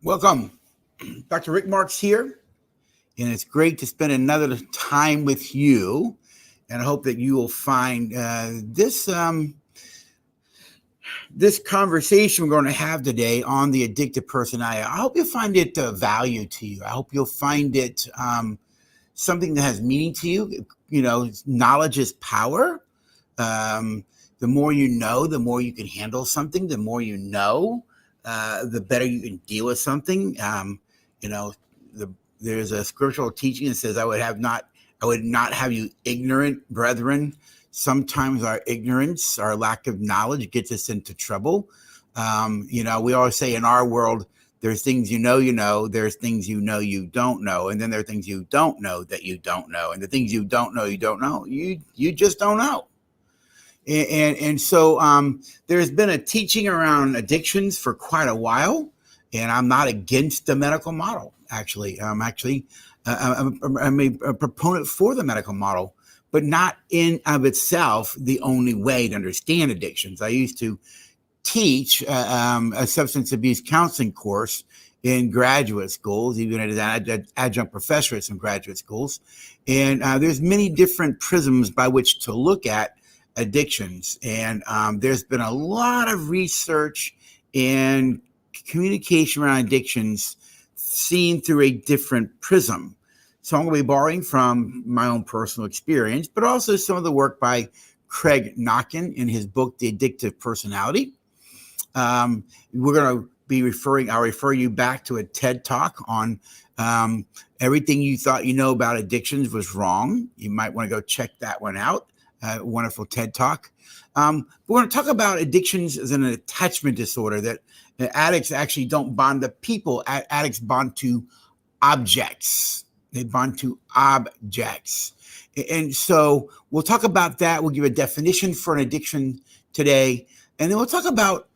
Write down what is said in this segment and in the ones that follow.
Welcome. Dr. Rick Marks here, and it's great to spend another time with you. And I hope that you will find this conversation we're going to have today on the addictive personality. I hope you'll find it value to you. I hope you'll find it something that has meaning to you. You know, knowledge is power. The more you know, the more you can handle something. The more you know, the better you can deal with something. There's a scriptural teaching that says, I would not have you ignorant, brethren. Sometimes our ignorance, our lack of knowledge gets us into trouble. We always say in our world, there's things you know, there's things you don't know. And then there are things you don't know that you don't know. And the things you don't know, you just don't know. And so there's been a teaching around addictions for quite a while, and I'm not against the medical model. Actually, I'm a proponent for the medical model, but not in of itself the only way to understand addictions. I used to teach a substance abuse counseling course in graduate schools, even as an adjunct professor at some graduate schools. And there's many different prisms by which to look at addictions. And there's been a lot of research and communication around addictions seen through a different prism. So I'm going to be borrowing from my own personal experience, but also some of the work by Craig Knockin in his book, The Addictive Personality. We're going to be I'll refer you back to a TED Talk on everything you thought you know about addictions was wrong. You might want to go check that one out. Wonderful TED Talk. We're going to talk about addictions as an attachment disorder, that addicts actually don't bond to people. Addicts bond to objects. They bond to objects. And so we'll talk about that. We'll give a definition for an addiction today. And then we'll talk about,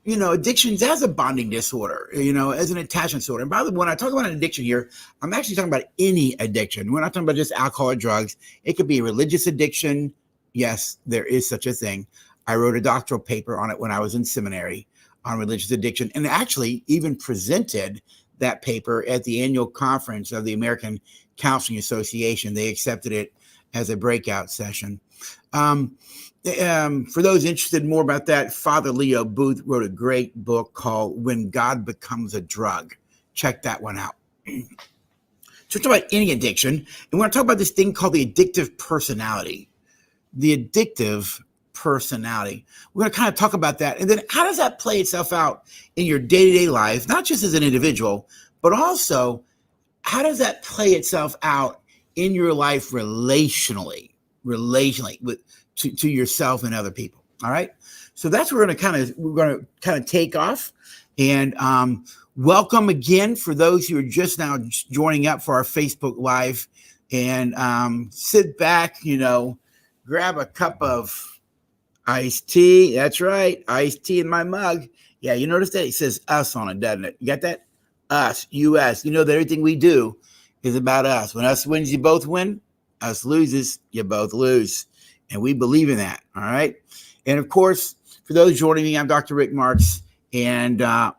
addictions as a bonding disorder, as an attachment disorder. And by the way, when I talk about an addiction here, I'm actually talking about any addiction. We're not talking about just alcohol or drugs. It could be a religious addiction. Yes, there is such a thing. I wrote a doctoral paper on it when I was in seminary on religious addiction, and actually even presented that paper at the annual conference of the American Counseling Association. They accepted it as a breakout session. For those interested more about that, Father Leo Booth wrote a great book called When God Becomes a Drug. Check that one out. So we're talking about any addiction, and we're going to talk about this thing called the addictive personality. The addictive personality. We're going to kind of talk about that. And then how does that play itself out in your day-to-day life, not just as an individual, but also how does that play itself out in your life relationally to yourself and other people. All right. So that's where we're going to kind of take off. And welcome again for those who are just now joining up for our Facebook Live. And sit back, grab a cup of iced tea. That's right. Iced tea in my mug. Yeah, you notice that? It says us on it, doesn't it? You got that? Us, U.S. You know that everything we do is about us. When us wins, you both win. Us loses, you both lose. And we believe in that. All right. And of course, for those joining me, I'm Dr. Rick Marks, and I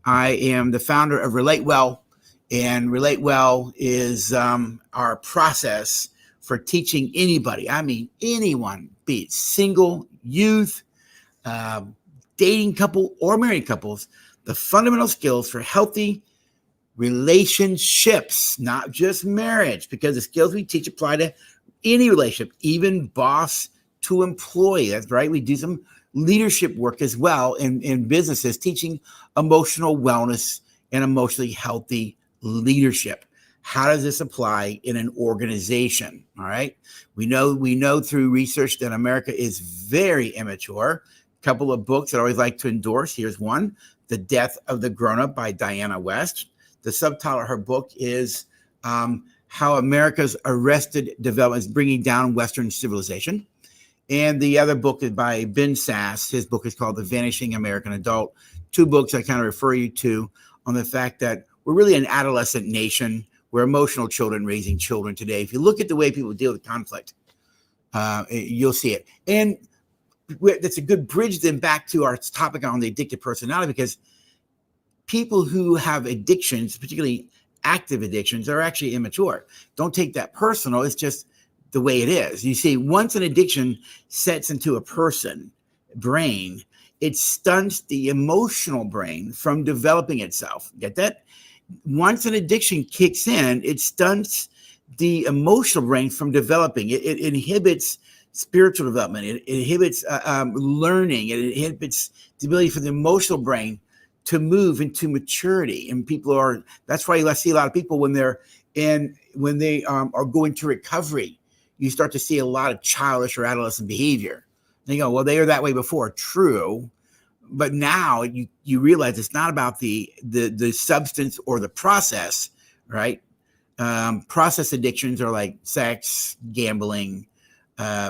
am the founder of Relate Well. And Relate Well is our process for teaching anybody, I mean anyone, be it single, youth, dating couple, or married couples, the fundamental skills for healthy relationships, not just marriage, because the skills we teach apply to any relationship, even boss to employee. That's right. We do some leadership work as well in businesses, teaching emotional wellness and emotionally healthy leadership. How does this apply in an organization? All right. We know through research that America is very immature. A couple of books that I always like to endorse. Here's one, The Death of the Grown-Up by Diana West. The subtitle of her book is How America's Arrested Development is Bringing Down Western Civilization. And the other book is by Ben Sass. His book is called The Vanishing American Adult. Two books I kind of refer you to on the fact that we're really an adolescent nation. We're emotional children raising children today. If you look at the way people deal with conflict, you'll see it. And that's a good bridge then back to our topic on the addictive personality, because people who have addictions, particularly active addictions, are actually immature. Don't take that personal. It's just the way it is. You see, once an addiction sets into a person brain, it stunts the emotional brain from developing itself. Get that? Once an addiction kicks in, it stunts the emotional brain from developing. It inhibits spiritual development. It inhibits learning. It inhibits the ability for the emotional brain to move into maturity. And people are, that's why I see a lot of people when they are going to recovery, you start to see a lot of childish or adolescent behavior. And you go, well, they were that way before. True. But now you realize it's not about the substance or the process, right? Process addictions are like sex, gambling,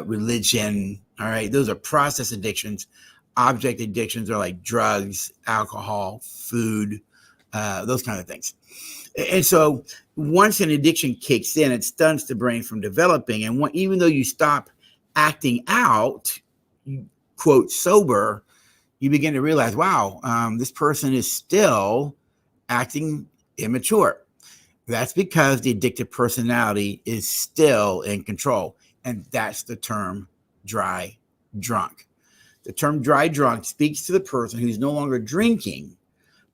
religion. All right. Those are process addictions. Object addictions are like drugs, alcohol, food, those kind of things. And so once an addiction kicks in, it stunts the brain from developing. And even though you stop acting out, quote, sober, you begin to realize, wow, this person is still acting immature. That's because the addictive personality is still in control. And that's the term dry drunk. The term dry drunk speaks to the person who's no longer drinking,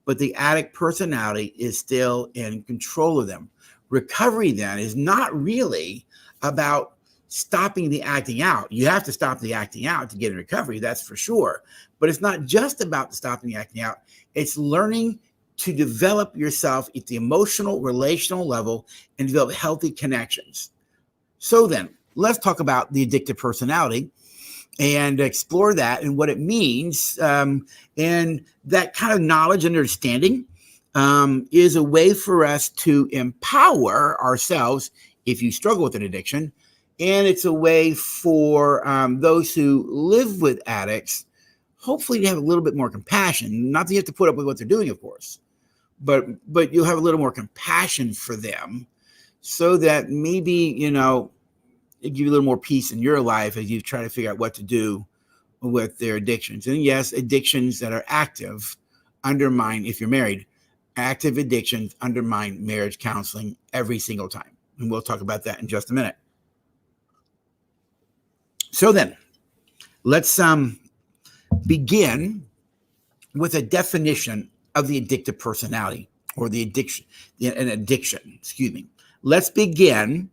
but the addict personality is still in control of them. Recovery then is not really about stopping the acting out. You have to stop the acting out to get in recovery, that's for sure. But it's not just about stopping the acting out. It's learning to develop yourself at the emotional, relational level and develop healthy connections. So then, let's talk about the addictive personality and explore that and what it means. And that kind of knowledge and understanding is a way for us to empower ourselves if you struggle with an addiction. And it's a way for those who live with addicts, hopefully to have a little bit more compassion. Not that you have to put up with what they're doing, of course, but you'll have a little more compassion for them so that maybe, it give you a little more peace in your life as you try to figure out what to do with their addictions. And yes, addictions that are active undermine, if you're married, active addictions undermine marriage counseling every single time. And we'll talk about that in just a minute. So then, let's begin with a definition of the addictive personality or an addiction. Let's begin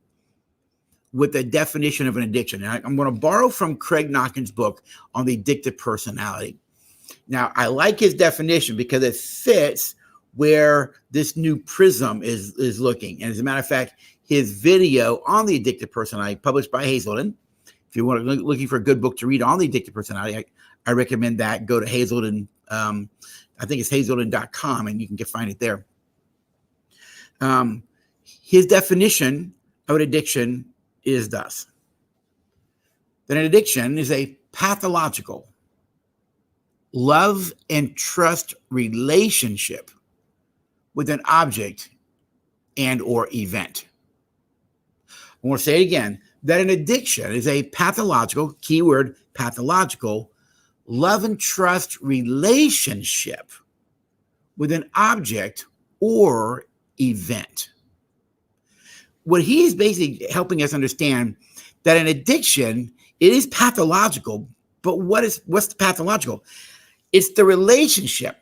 with the definition of an addiction. And I'm going to borrow from Craig Knockin's book on the addictive personality. Now, I like his definition because it fits where this new prism is looking. And as a matter of fact, his video on the addictive personality, published by Hazelden. If you're looking for a good book to read on the addictive personality, I recommend that. Go to Hazelden. I think it's hazelden.com, and you can find it there. His definition of an addiction is thus: that an addiction is a pathological love and trust relationship with an object and or event. I want to say it again, that an addiction is a pathological, keyword pathological, love and trust relationship with an object or event. What he is basically helping us understand that an addiction, it is pathological, but what's the pathological? It's the relationship.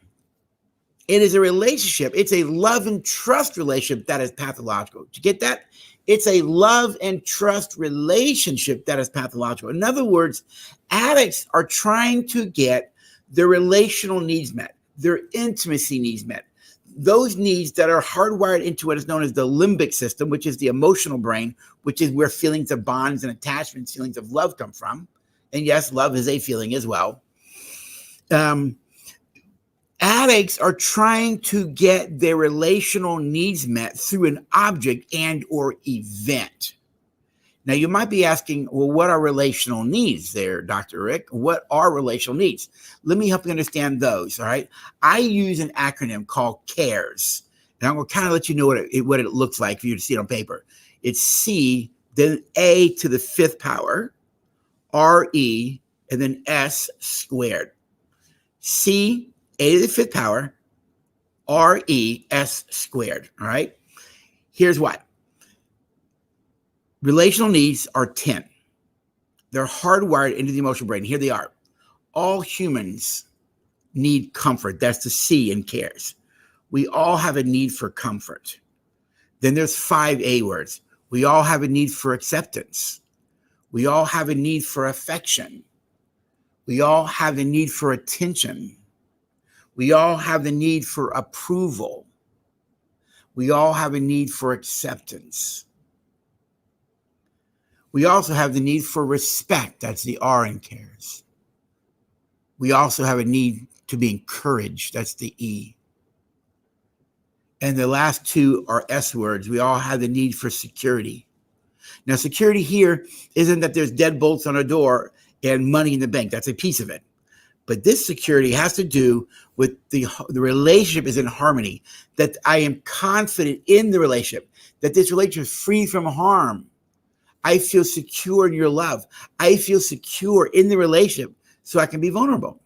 It is a relationship. It's a love and trust relationship that is pathological. Did you get that? It's a love and trust relationship that is pathological. In other words, addicts are trying to get their relational needs met, their intimacy needs met. Those needs that are hardwired into what is known as the limbic system, which is the emotional brain, which is where feelings of bonds and attachments, feelings of love come from. And yes, love is a feeling as well. Addicts are trying to get their relational needs met through an object and or event. Now, you might be asking, well, what are relational needs there, Dr. Rick? What are relational needs? Let me help you understand those, all right? I use an acronym called CARES, and I'm going to kind of let you know what it looks like for you to see it on paper. It's C, then A to the fifth power, R-E, and then S squared. C, A to the fifth power, RES squared. All right. Here's why. Relational needs are 10. They're hardwired into the emotional brain. Here they are. All humans need comfort. That's the C in cares. We all have a need for comfort. Then there's 5 A words. We all have a need for acceptance. We all have a need for affection. We all have the need for attention. We all have the need for approval. We all have a need for acceptance. We also have the need for respect. That's the R in cares. We also have a need to be encouraged. That's the E. And the last 2 are S words. We all have the need for security. Now, security here isn't that there's deadbolts on a door and money in the bank. That's a piece of it. But this security has to do with the relationship is in harmony, that I am confident in the relationship, that this relationship is free from harm. I feel secure in your love. I feel secure in the relationship so I can be vulnerable.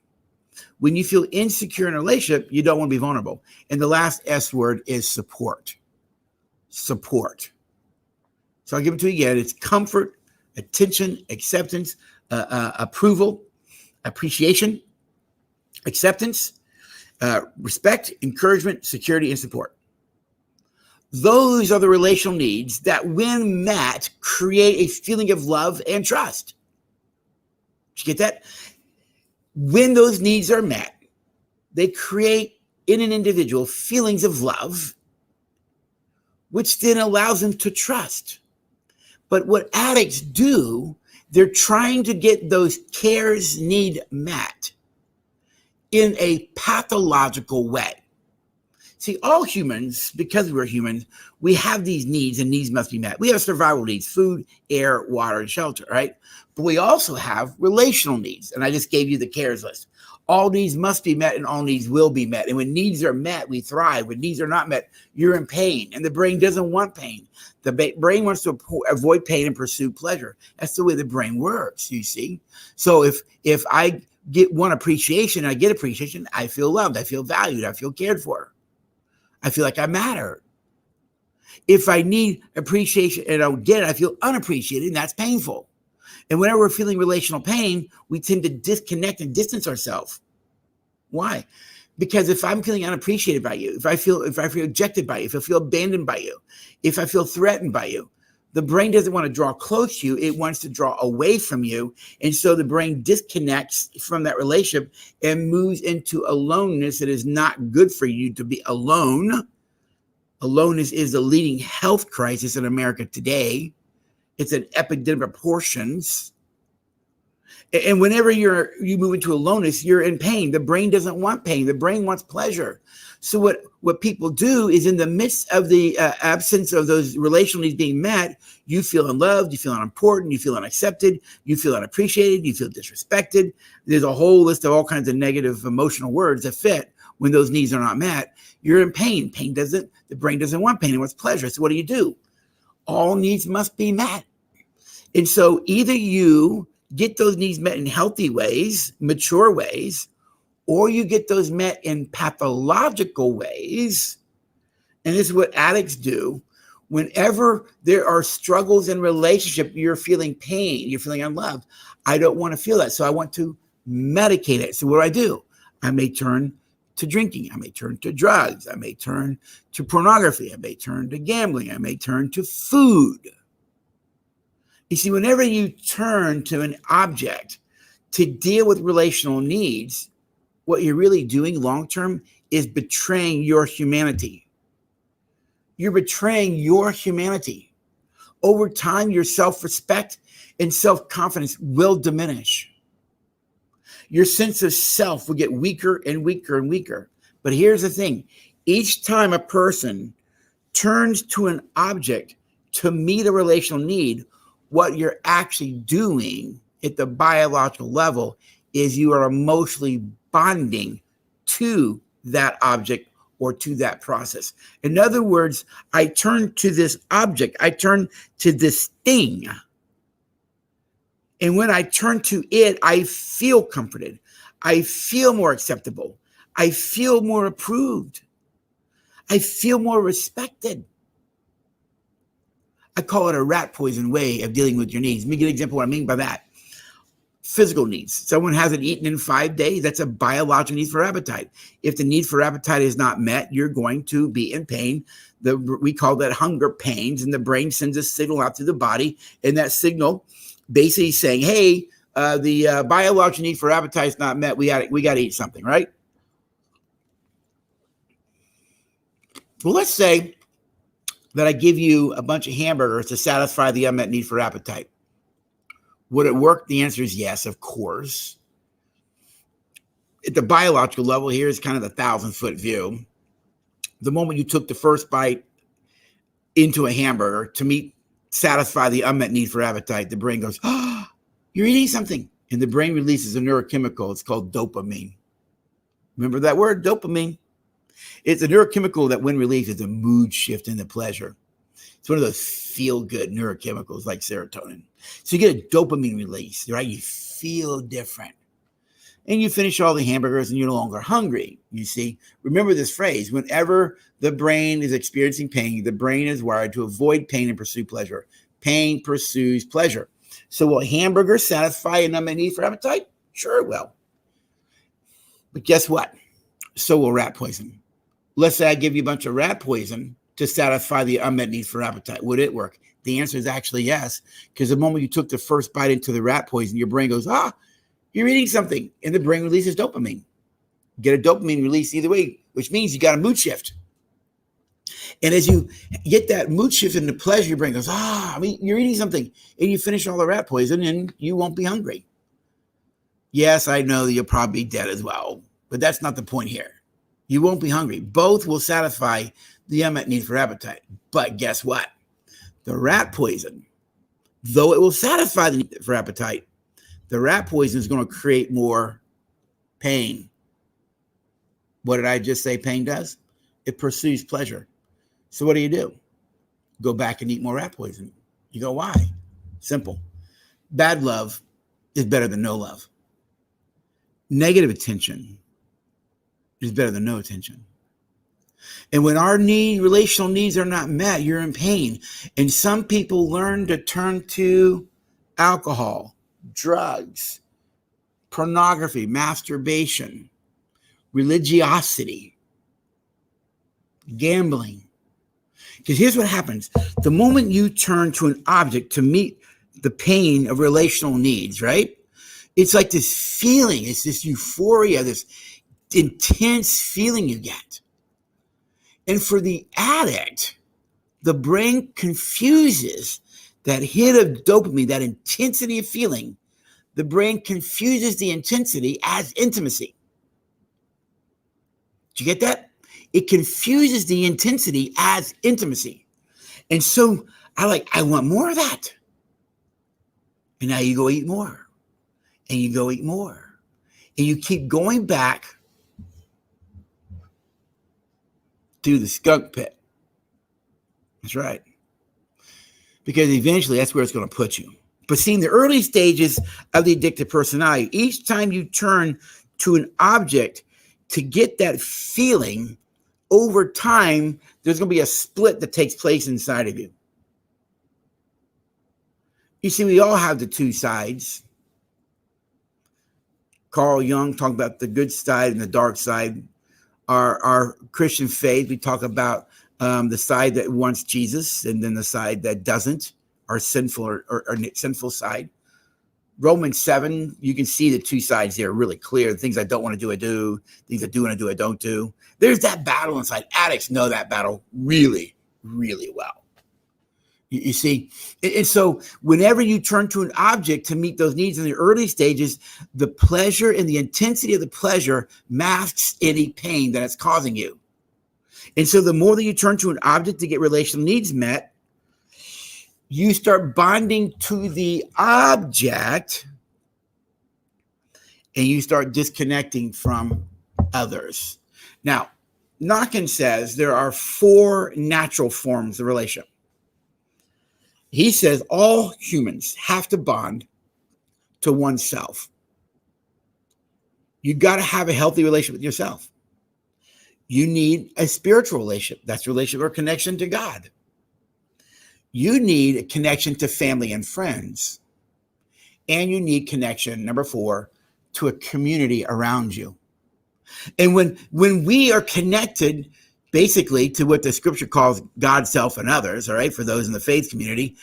When you feel insecure in a relationship, you don't want to be vulnerable. And the last S word is support. Support. So I'll give it to you again. It's comfort, attention, acceptance, approval, appreciation, acceptance, respect, encouragement, security, and support. Those are the relational needs that, when met, create a feeling of love and trust. Did you get that? When those needs are met, they create in an individual feelings of love, which then allows them to trust. But what addicts do, they're trying to get those cares need met in a pathological way. See, all humans, because we're humans, we have these needs, and needs must be met. We have survival needs: food, air, water, and shelter, right? But we also have relational needs. And I just gave you the cares list. All needs must be met and all needs will be met. And when needs are met, we thrive. When needs are not met, you're in pain. And the brain doesn't want pain. The brain wants to avoid pain and pursue pleasure. That's the way the brain works, you see. So if I want appreciation, I get appreciation, I feel loved, I feel valued, I feel cared for. I feel like I matter. If I need appreciation and I don't get it, I feel unappreciated, and that's painful. And whenever we're feeling relational pain, we tend to disconnect and distance ourselves. Why? Because if I'm feeling unappreciated by you, if I feel rejected by you, if I feel abandoned by you, if I feel threatened by you, the brain doesn't want to draw close to you. It wants to draw away from you. And so the brain disconnects from that relationship and moves into aloneness that is not good for you to be alone. Aloneness is the leading health crisis in America today. It's an epidemic of proportions. And whenever you move into aloneness, you're in pain. The brain doesn't want pain. The brain wants pleasure. So what people do is, in the midst of the absence of those relational needs being met, you feel unloved, you feel unimportant, you feel unaccepted, you feel unappreciated, you feel disrespected. There's a whole list of all kinds of negative emotional words that fit when those needs are not met. You're in pain. The brain doesn't want pain. It wants pleasure. So what do? All needs must be met. And so either you get those needs met in healthy ways, mature ways, or you get those met in pathological ways. And this is what addicts do. Whenever there are struggles in relationship, you're feeling pain, you're feeling unloved. I don't want to feel that. So I want to medicate it. So what do? I may turn to drinking. I may turn to drugs. I may turn to pornography. I may turn to gambling. I may turn to food. You see, whenever you turn to an object to deal with relational needs, what you're really doing long-term is betraying your humanity. You're betraying your humanity. Over time, your self-respect and self-confidence will diminish. Your sense of self will get weaker and weaker and weaker. But here's the thing. Each time a person turns to an object to meet a relational need, what you're actually doing at the biological level is you are emotionally bonding to that object or to that process. In other words, I turn to this object, I turn to this thing. And when I turn to it, I feel comforted. I feel more acceptable. I feel more approved. I feel more respected. I call it a rat poison way of dealing with your needs. Let me give you an example of what I mean by that. Physical needs. Someone hasn't eaten in 5 days. That's a biological need for appetite. If the need for appetite is not met, you're going to be in pain. We call that hunger pains, and the brain sends a signal out to the body, and that signal basically saying, hey, the biological need for appetite is not met. We got to eat something, right? Well, let's say that I give you a bunch of hamburgers to satisfy the unmet need for appetite. Would it work? The answer is yes, of course. At the biological level, here is kind of the 1,000-foot view. The moment you took the first bite into a hamburger to satisfy the unmet need for appetite, the brain goes, oh, you're eating something. And the brain releases a neurochemical. It's called dopamine. Remember that word, dopamine? It's a neurochemical that, when released, is a mood shift into pleasure. It's one of those feel-good neurochemicals like serotonin. So you get a dopamine release, right? You feel different. And you finish all the hamburgers and you're no longer hungry, you see. Remember this phrase: whenever the brain is experiencing pain, the brain is wired to avoid pain and pursue pleasure. Pain pursues pleasure. So will hamburgers satisfy an unmet need for appetite? Sure it will. But guess what? So will rat poison. Let's say I give you a bunch of rat poison to satisfy the unmet need for appetite. Would it work? The answer is actually yes, because the moment you took the first bite into the rat poison, your brain goes, you're eating something, and the brain releases dopamine. Get a dopamine release either way, which means you got a mood shift. And as you get that mood shift into pleasure, your brain goes, you're eating something, and you finish all the rat poison, and you won't be hungry. Yes, I know that you'll probably be dead as well, but that's not the point here. You won't be hungry. Both will satisfy the unmet need for appetite. But guess what? The rat poison, though it will satisfy the need for appetite, the rat poison is going to create more pain. What did I just say pain does? It pursues pleasure. So what do? Go back and eat more rat poison. You go, why? Simple. Bad love is better than no love. Negative attention is better than no attention. And when our relational needs are not met, you're in pain. And some people learn to turn to alcohol, drugs, pornography, masturbation, religiosity, gambling. Because here's what happens. The moment you turn to an object to meet the pain of relational needs, right? It's like this feeling, it's this euphoria, this intense feeling you get. And for the addict, the brain confuses that hit of dopamine, that intensity of feeling. The brain confuses the intensity as intimacy. Did you get that? It confuses the intensity as intimacy. And so I want more of that. And now you go eat more. And you go eat more. And you keep going back to the skunk pit. That's right. Because eventually that's where it's going to put you. But see, in the early stages of the addictive personality, each time you turn to an object to get that feeling, over time, there's going to be a split that takes place inside of you. You see, we all have the two sides. Carl Jung talked about the good side and the dark side. Our Christian faith, we talk about the side that wants Jesus and then the side that doesn't, our sinful or sinful side. Romans 7, you can see the two sides there really clear. The things I don't want to do, I do. Things I do want to do, I don't do. There's that battle inside. Addicts know that battle really, really well. You see, and so whenever you turn to an object to meet those needs in the early stages, the pleasure and the intensity of the pleasure masks any pain that it's causing you. And so the more that you turn to an object to get relational needs met, you start bonding to the object and you start disconnecting from others. Now, Knockin says there are 4 natural forms of relationship. He says all humans have to bond to oneself. You got to have a healthy relationship with yourself. You need a spiritual relationship. That's a relationship or connection to God. You need a connection to family and friends. And you need connection, number 4, to a community around you. And when we are connected basically to what the scripture calls God, self, and others, all right, for those in the faith community,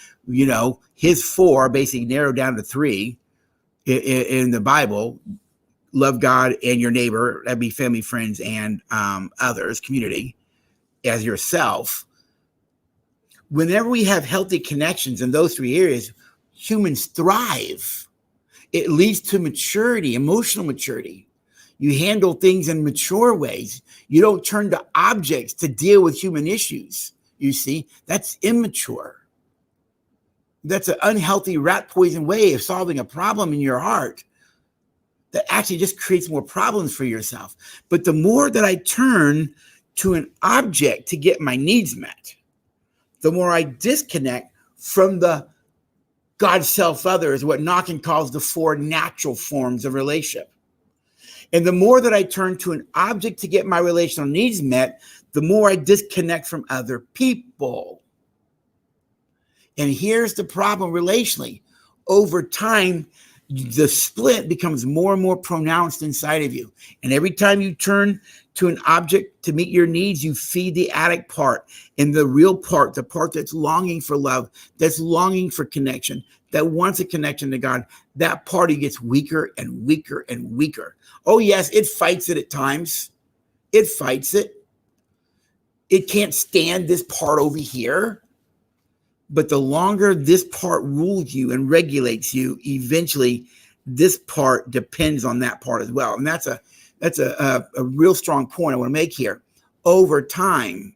his 4 basically narrowed down to 3 in the Bible: love God and your neighbor, that'd be family, friends, and others, community, as yourself. Whenever we have healthy connections in those 3 areas, humans thrive. It leads to maturity, emotional maturity. You handle things in mature ways. You don't turn to objects to deal with human issues. You see, that's immature. That's an unhealthy rat poison way of solving a problem in your heart that actually just creates more problems for yourself. But the more that I turn to an object to get my needs met, the more I disconnect from the God, self, others, what Knockin calls the 4 natural forms of relationship. And the more that I turn to an object to get my relational needs met, the more I disconnect from other people. And here's the problem relationally. Over time, the split becomes more and more pronounced inside of you. And every time you turn to an object to meet your needs, you feed the addict part. And the real part, the part that's longing for love, that's longing for connection, that wants a connection to God, that party gets weaker and weaker and weaker. Oh, yes, it fights it at times. It fights it. It can't stand this part over here. But the longer this part rules you and regulates you, eventually this part depends on that part as well. And that's a real strong point I want to make here. Over time,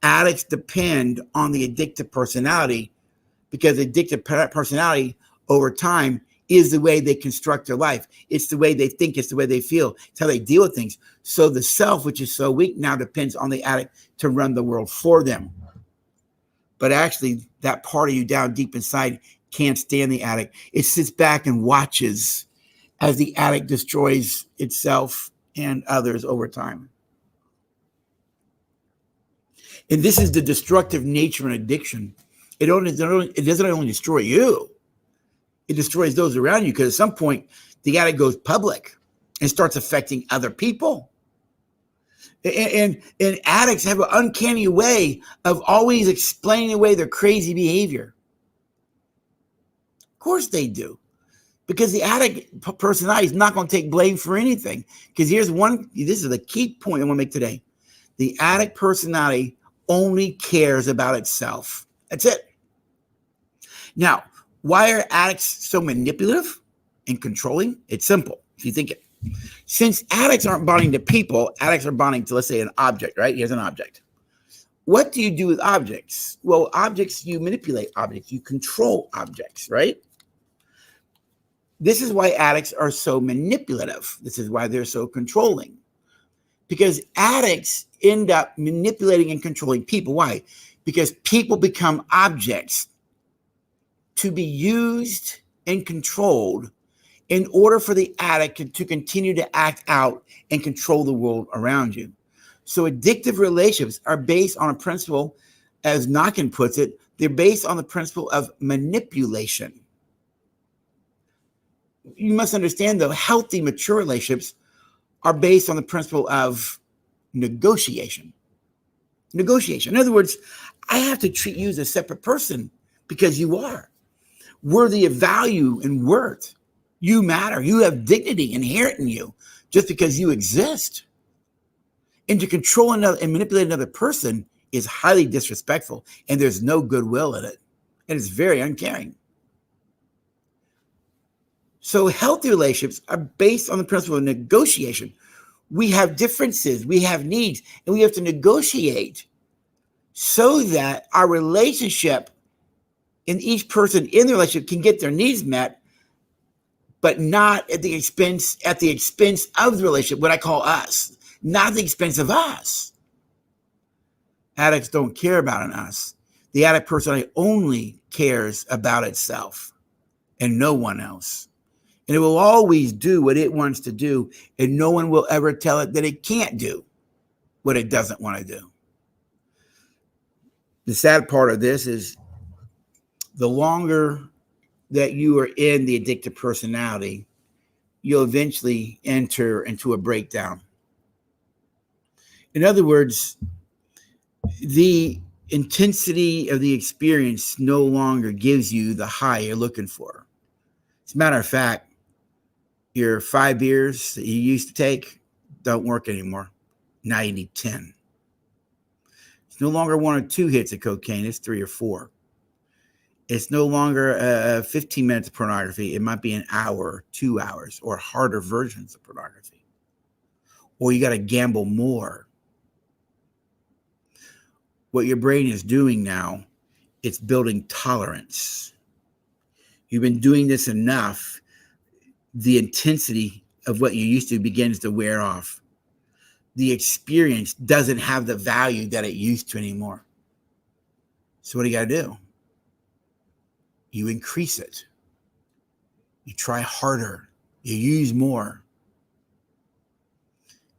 addicts depend on the addictive personality, because addictive personality over time is the way they construct their life. It's the way they think. It's the way they feel. It's how they deal with things. So the self, which is so weak, now depends on the addict to run the world for them. But actually, that part of you down deep inside can't stand the addict. It sits back and watches as the addict destroys itself and others over time. And this is the destructive nature of addiction. It doesn't only destroy you. It destroys those around you, because at some point, the addict goes public and starts affecting other people. And addicts have an uncanny way of always explaining away their crazy behavior. Of course they do. Because the addict personality is not going to take blame for anything. Because this is the key point I want to make today. The addict personality only cares about itself. That's it. Now, why are addicts so manipulative and controlling? It's simple, if you think it. Since addicts aren't bonding to people, addicts are bonding to, let's say, an object, right? Here's an object. What do you do with objects? Well, objects, you manipulate objects. You control objects, right? This is why addicts are so manipulative. This is why they're so controlling. Because addicts end up manipulating and controlling people. Why? Because people become objects to be used and controlled in order for the addict to continue to act out and control the world around you. So addictive relationships are based on a principle, as Knockin puts it, they're based on the principle of manipulation. You must understand, though, healthy, mature relationships are based on the principle of negotiation. Negotiation. In other words, I have to treat you as a separate person because you are worthy of value and worth. You matter. You have dignity inherent in you just because you exist. And to control another and manipulate another person is highly disrespectful, and there's no goodwill in it. And it's very uncaring. So healthy relationships are based on the principle of negotiation. We have differences, we have needs, and we have to negotiate so that our relationship and each person in the relationship can get their needs met, but not at the expense of the relationship, what I call us, not at the expense of us. Addicts don't care about an us. The addict personality only cares about itself and no one else. And it will always do what it wants to do, and no one will ever tell it that it can't do. what it doesn't want to do. The sad part of this is the longer that you are in the addictive personality, you'll eventually enter into a breakdown. In other words, the intensity of the experience no longer gives you the high you're looking for. As a matter of fact, your 5 beers that you used to take don't work anymore. Now you need 10. It's no longer 1 or 2 hits of cocaine. It's 3 or 4. It's no longer 15 minutes of pornography. It might be an hour, 2 hours, or harder versions of pornography. Or you got to gamble more. What your brain is doing now, it's building tolerance. You've been doing this enough, the intensity of what you used to begins to wear off. The experience doesn't have the value that it used to anymore. So what do you got to do? You increase it. You try harder. You use more.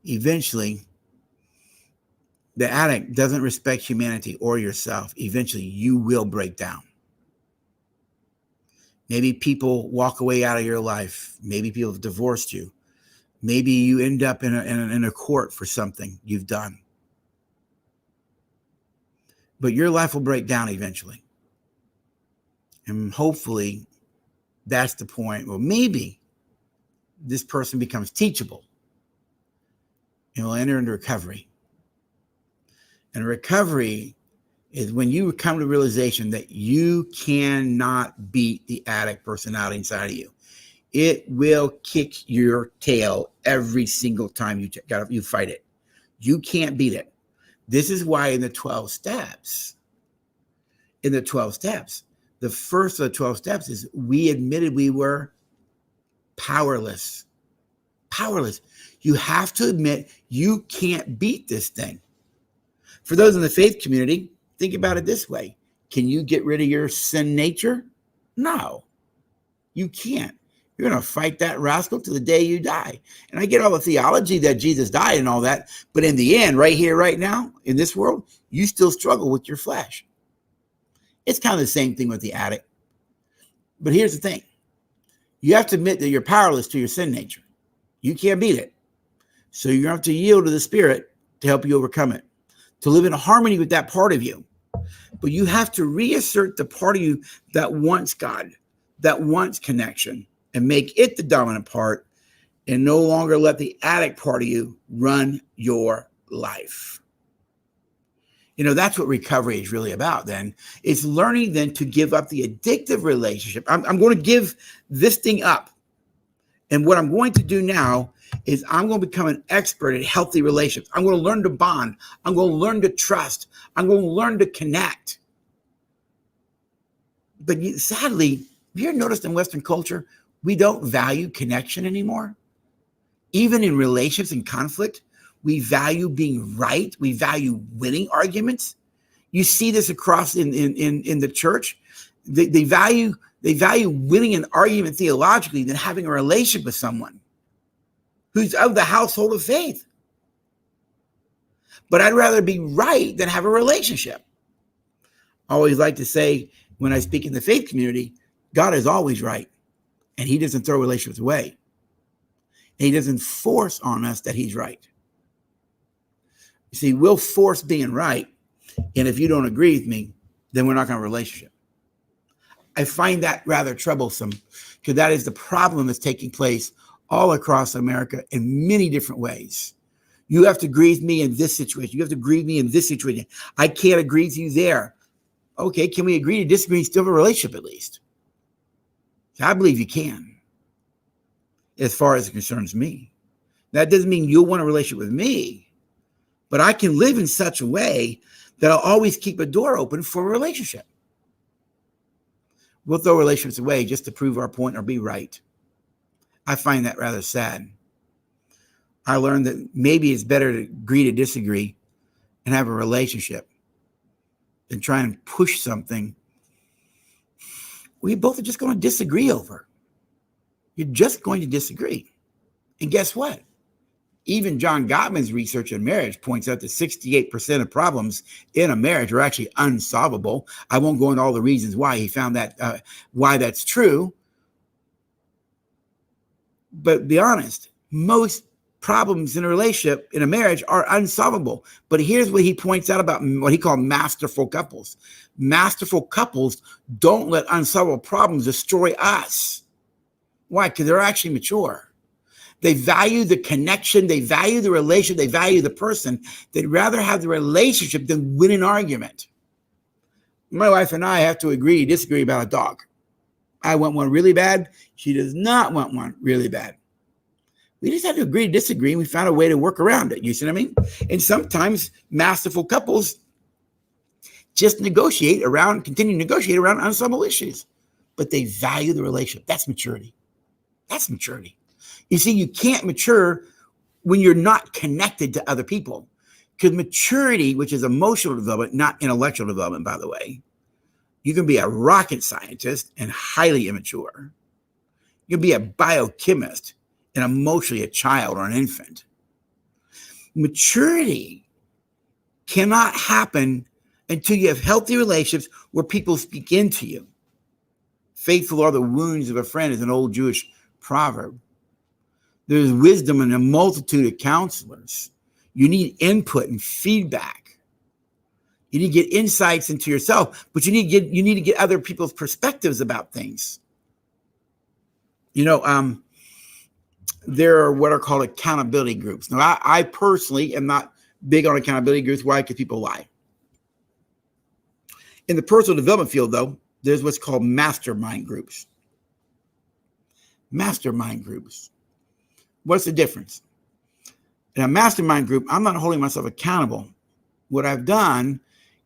Eventually, the addict doesn't respect humanity or yourself. Eventually, you will break down. Maybe people walk away out of your life. Maybe people have divorced you. Maybe you end up in a court for something you've done. But your life will break down eventually. And hopefully, that's the point. Well, maybe this person becomes teachable and will enter into recovery. And recovery is when you come to the realization that you cannot beat the addict personality inside of you. It will kick your tail every single time you fight it. You can't beat it. This is why in the 12 steps, the first of the 12 steps is we admitted we were powerless. Powerless. You have to admit you can't beat this thing. For those in the faith community, think about it this way. Can you get rid of your sin nature? No, you can't. You're going to fight that rascal to the day you die. And I get all the theology that Jesus died and all that. But in the end, right here, right now, in this world, you still struggle with your flesh. It's kind of the same thing with the addict. But here's the thing. You have to admit that you're powerless to your sin nature. You can't beat it. So you're going to have to yield to the Spirit to help you overcome it, to live in harmony with that part of you. But you have to reassert the part of you that wants God, that wants connection, and make it the dominant part, and no longer let the addict part of you run your life. You know, that's what recovery is really about then. It's learning then to give up the addictive relationship. I'm going to give this thing up. And what I'm going to do now is I'm going to become an expert at healthy relationships. I'm going to learn to bond. I'm going to learn to trust. I'm going to learn to connect. But sadly, have you ever noticed in Western culture, we don't value connection anymore? Even in relationships and conflict, we value being right. We value winning arguments. You see this across in the church. They value winning an argument theologically than having a relationship with someone who's of the household of faith. But I'd rather be right than have a relationship. I always like to say when I speak in the faith community, God is always right, and he doesn't throw relationships away. And he doesn't force on us that he's right. You see, we'll force being right, and if you don't agree with me, then we're not going to have a relationship. I find that rather troublesome because that is the problem that's taking place all across America in many different ways. You have to agree with me in this situation. You have to agree with me in this situation. I can't agree with you there. Okay, can we agree to disagree and still have a relationship at least? I believe you can, as far as it concerns me. That doesn't mean you'll want a relationship with me, but I can live in such a way that I'll always keep a door open for a relationship. We'll throw relationships away just to prove our point or be right. I find that rather sad. I learned that maybe it's better to agree to disagree and have a relationship than try and push something we both are just going to disagree over. You're just going to disagree. And guess what? Even John Gottman's research in marriage points out that 68% of problems in a marriage are actually unsolvable. I won't go into all the reasons why he found that, why that's true. But be honest, most problems in a relationship, in a marriage, are unsolvable. But here's what he points out about what he called masterful couples. Masterful couples don't let unsolvable problems destroy us. Why? Because they're actually mature. They value the connection. They value the relationship. They value the person. They'd rather have the relationship than win an argument. My wife and I have to agree to disagree about a dog. I want one really bad. She does not want one really bad. We just had to agree to disagree, and we found a way to work around it. You see what I mean? And sometimes masterful couples just continue to negotiate around unsolvable issues, but they value the relationship. That's maturity. That's maturity. You see, you can't mature when you're not connected to other people, because maturity, which is emotional development, not intellectual development, by the way, you can be a rocket scientist and highly immature. You can be a biochemist and emotionally a child or an infant. Maturity cannot happen until you have healthy relationships where people speak into you. Faithful are the wounds of a friend is an old Jewish proverb. There's wisdom in a multitude of counselors. You need input and feedback. You need to get insights into yourself, but you need to get other people's perspectives about things. There are what are called accountability groups. Now, I personally am not big on accountability groups. Why? Because people lie. In the personal development field, though, there's what's called mastermind groups. Mastermind groups. What's the difference? In a mastermind group, I'm not holding myself accountable. What I've done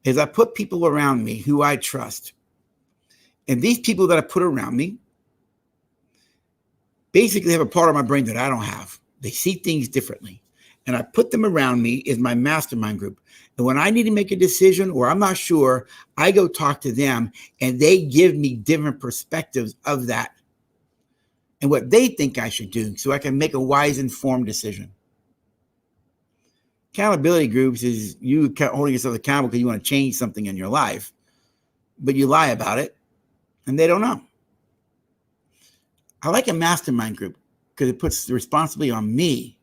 is I put people around me who I trust. And these people that I put around me basically have a part of my brain that I don't have. They see things differently. And I put them around me as my mastermind group. And when I need to make a decision or I'm not sure, I go talk to them and they give me different perspectives of that and what they think I should do so I can make a wise, informed decision. Accountability groups is you holding yourself accountable because you want to change something in your life, but you lie about it and they don't know. I like a mastermind group because it puts the responsibility on me.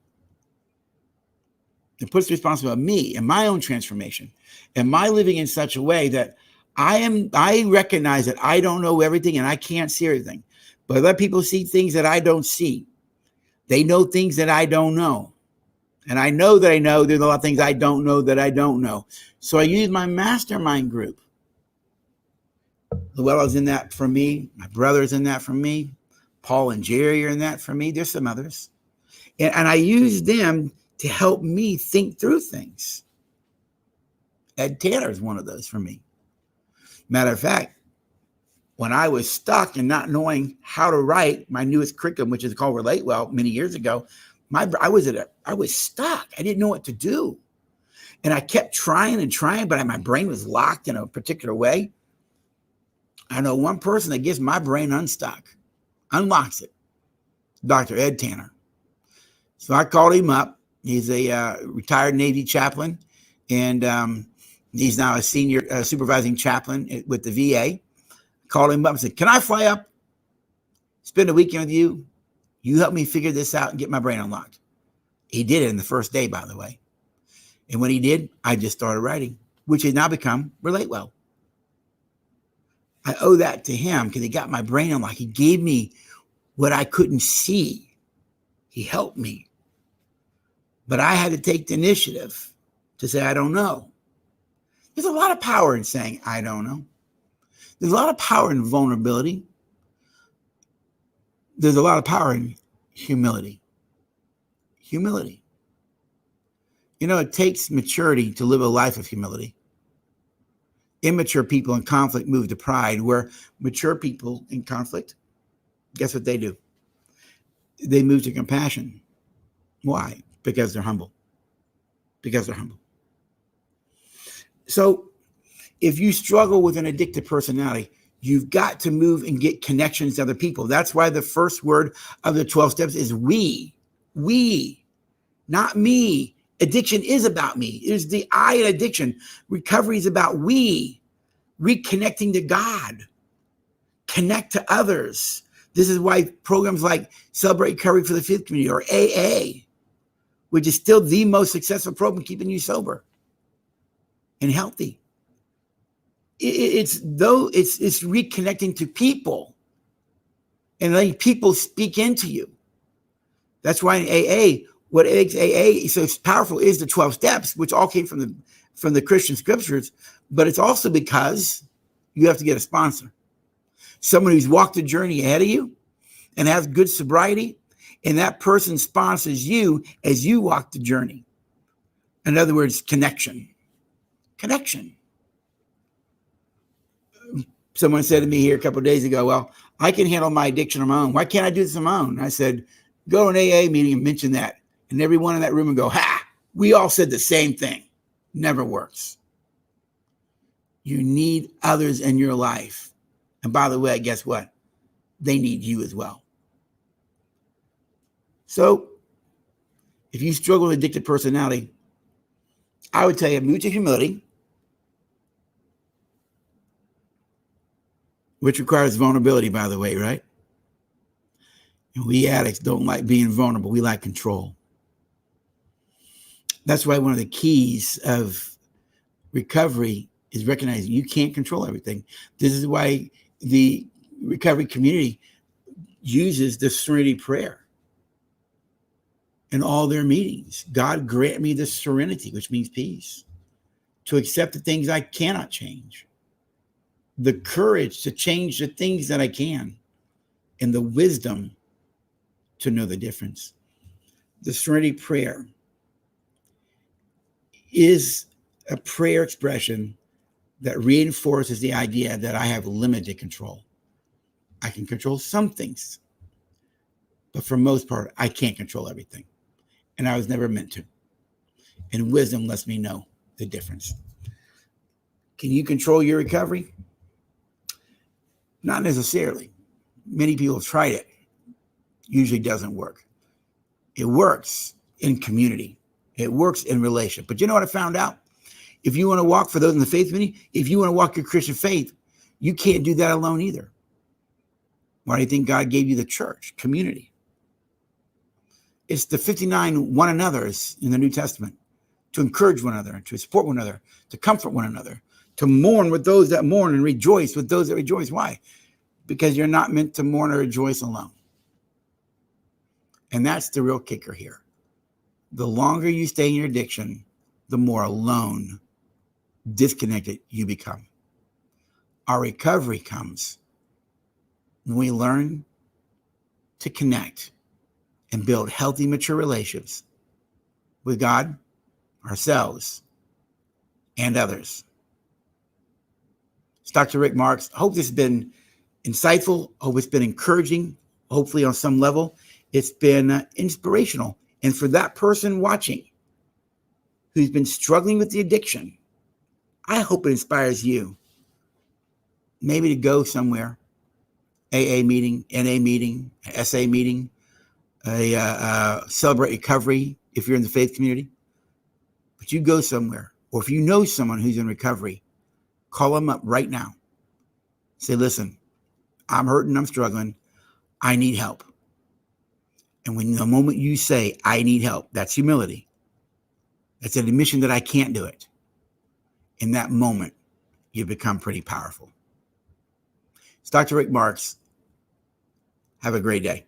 It puts the responsibility on me and my own transformation. Am I living in such a way that I recognize that I don't know everything and I can't see everything, but other people see things that I don't see. They know things that I don't know. And I know that I know there's a lot of things I don't know that I don't know. So I use my mastermind group. Luella's in that for me. My brother's in that for me. Paul and Jerry are in that for me. There's some others. And I use them to help me think through things. Ed Tanner is one of those for me. Matter of fact, when I was stuck and not knowing how to write my newest curriculum, which is called Relate Well, many years ago, I was stuck. I didn't know what to do. And I kept trying and trying, but my brain was locked in a particular way. I know one person that gets my brain unstuck, unlocks it, Dr. Ed Tanner. So I called him up. He's a retired Navy chaplain, and he's now a senior supervising chaplain with the VA. Called him up and said, "Can I fly up, spend a weekend with you? You help me figure this out and get my brain unlocked." He did it in the first day, by the way. And when he did, I just started writing, which has now become Relate Well. I owe that to him because he got my brain unlocked. He gave me what I couldn't see. He helped me. But I had to take the initiative to say, I don't know. There's a lot of power in saying, I don't know. There's a lot of power in vulnerability. There's a lot of power in humility. Humility. You know, it takes maturity to live a life of humility. Immature people in conflict move to pride, where mature people in conflict, guess what they do? They move to compassion. Why? Because they're humble. Because they're humble. So if you struggle with an addictive personality, you've got to move and get connections to other people. That's why the first word of the 12 steps is we. We. not me. Addiction is about me. It's the I in addiction. Recovery is about we, reconnecting to God, connect to others. This is why programs like Celebrate Recovery for the Fifth Community or AA, which is still the most successful program keeping you sober and healthy. It's reconnecting to people and letting people speak into you. That's why in AA, what makes AA so powerful is the 12 steps, which all came from the Christian scriptures, but it's also because you have to get a sponsor. Someone who's walked the journey ahead of you and has good sobriety, and that person sponsors you as you walk the journey. In other words, connection. Someone said to me here a couple of days ago, well, I can handle my addiction on my own. Why can't I do this on my own? I said, go to an AA meeting and mention that. And everyone in that room would go, ha, we all said the same thing. Never works. You need others in your life. And by the way, guess what? They need you as well. So if you struggle with addictive personality, I would tell you mutual humility, which requires vulnerability, by the way, right? And we addicts don't like being vulnerable. We like control. That's why one of the keys of recovery is recognizing you can't control everything. This is why the recovery community uses the serenity prayer in all their meetings. God grant me the serenity, which means peace, to accept the things I cannot change, the courage to change the things that I can, and the wisdom to know the difference. The serenity prayer is a prayer expression that reinforces the idea that I have limited control. I can control some things, but for most part, I can't control everything. And I was never meant to. And wisdom lets me know the difference. Can you control your recovery? Not necessarily. Many people have tried it. Usually doesn't work. It works in community. It works in relationship. But you know what I found out? If you want to walk, for those in the faith community, if you want to walk your Christian faith, you can't do that alone either. Why do you think God gave you the church, community? It's the 59 one another's in the New Testament, to encourage one another, to support one another, to comfort one another, to mourn with those that mourn and rejoice with those that rejoice. Why? Because you're not meant to mourn or rejoice alone. And that's the real kicker here. The longer you stay in your addiction, the more alone, disconnected you become. Our recovery comes when we learn to connect and build healthy, mature relationships with God, ourselves, and others. It's Dr. Rick Marks. I hope this has been insightful. I hope it's been encouraging. Hopefully on some level, it's been inspirational. And for that person watching who's been struggling with the addiction, I hope it inspires you maybe to go somewhere, AA meeting, NA meeting, SA meeting, a Celebrate Recovery if you're in the faith community. But you go somewhere, or if you know someone who's in recovery, call them up right now. Say, listen, I'm hurting, I'm struggling, I need help. And when the moment you say, I need help, that's humility. That's an admission that I can't do it. In that moment, you become pretty powerful. It's Dr. Rick Marks. Have a great day.